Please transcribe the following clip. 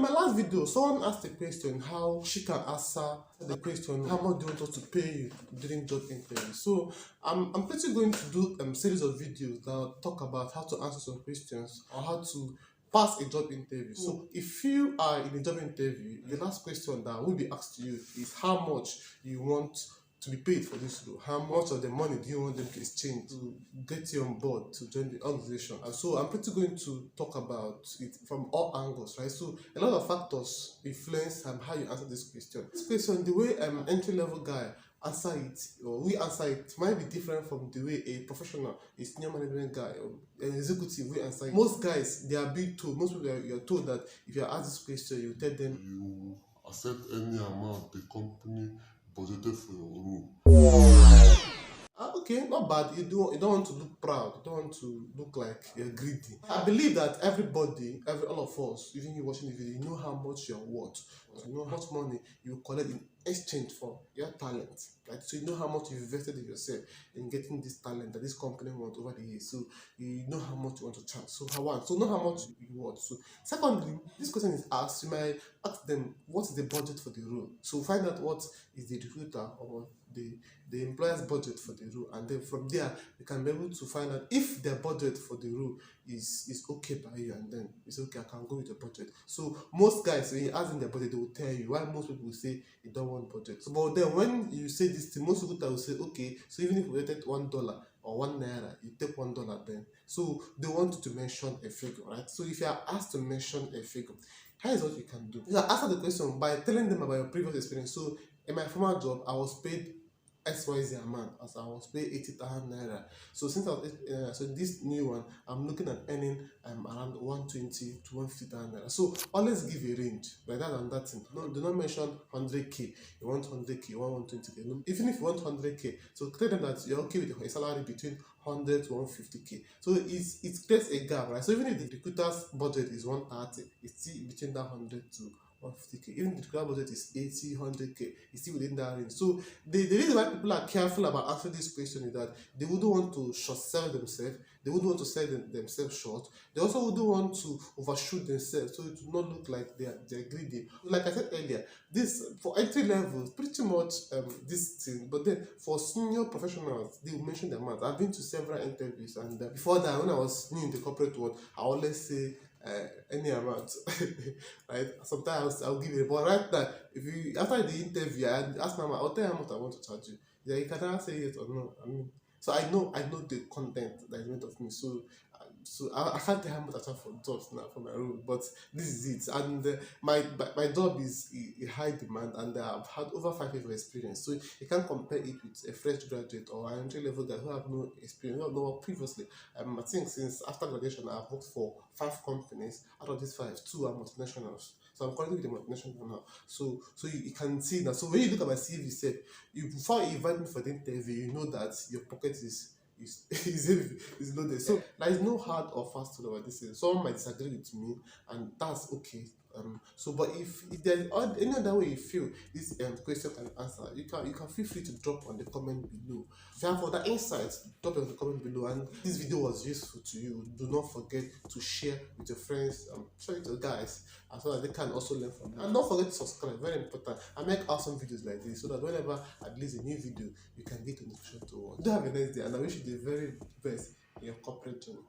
my last video, someone asked a question how she can answer the question, how much do you want us to pay you during job interview? So I'm pretty going to do a series of videos that talk about how to answer some questions or how to pass a job interview. So if you are in a job interview, the last question that will be asked to you is how much you want to be paid for this role. How much of the money do you want them to exchange to get you on board to join the organization? And so I'm pretty going to talk about it from all angles, right? So a lot of factors influence how you answer this question. This question, the way entry-level guy answer it, or we answer it, might be different from the way a professional, a senior management guy, or an executive will answer it. Most guys, they are being told, most people you're told that if you ask this question, you tell them you accept any amount the company budgeted for your role. Okay, not bad. You don't want to look proud. You don't want to look like you're greedy. I believe that everybody, all of us, even you watching the video, you know how much you're worth. You know how much money you collect in exchange for your talent. Right? So you know how much you've invested in yourself in getting this talent that this company wants over the years. So you know how much you want to charge. So know how much you want. So secondly, this question is asked. You might ask them, what's the budget for the role? So find out what is the recruiter or the employer's budget for the role, and then from there you can be able to find out if their budget for the role is okay by you, and then it's okay, I can go with the budget. So most guys, when you ask them their budget, they will tell you, why most people will say you don't want budget. So but then when you say this thing, most people will say, okay, so even if we get $1 or $1, you take $1 then. So they want you to mention a figure, right? So if you are asked to mention a figure, here's what you can do. You can answer the question by telling them about your previous experience. So in my former job, I was paid XYZ amount, as I was paid 80,000 naira. So since I was so this new one, I'm looking at earning around 120 to 150,000 naira. So always give a range, like that and that thing. No, do not mention 100k. You want 100k, you want 120k. No, even if you want 100k, so tell them that you're okay with a salary between 100 to 150k. So it creates a gap, right? So even if the recruiter's budget is 130, it's still between that 100 to 150k. Even if the recruiter budget is 80, 100k, it's still within that range. So the reason why people are careful about answering this question is that they wouldn't want to short sell themselves, they wouldn't want to sell themselves short, they also wouldn't want to overshoot themselves, so it would not look like they're greedy. Like I said earlier, this for entry level pretty much this thing, but then for senior professionals, they will mention the amount. I've been to several interviews, and before that, when I was new in the corporate world, I always say any amount. Right? Sometimes I'll give it, but right now, if you after the interview, I ask my mom, I'll tell you how much I want to charge you. Yeah, you can either say yes or no. I mean, so I know the content that is meant of me. So I can't tell how much I charge for jobs now for my role, but this is it. And my job is a high demand, and I've had over 5 years of experience. So you can't compare it with a fresh graduate or an entry level guy who have no experience, who have no work previously. I think since after graduation, I've worked for 5 companies. Out of these 5, 2 are multinationals. So I'm currently with a multinational now. So you can see that. So when you look at my CV, say, before you invite me for the interview, you know that your pocket is loaded. So there is no hard or fast rule about this thing. Someone might disagree with me, and that's okay. But if there's any other way you feel this question can answer, you can feel free to drop on the comment below. If you have other insights, drop on the comment below. And this video was useful to you, do not forget to share with your friends, share it to guys, as well as they can also learn from it. And don't forget to subscribe, very important. I make awesome videos like this so that whenever I release a new video, you can get a notification to watch. Do have a nice day, and I wish you the very best in your corporate journey.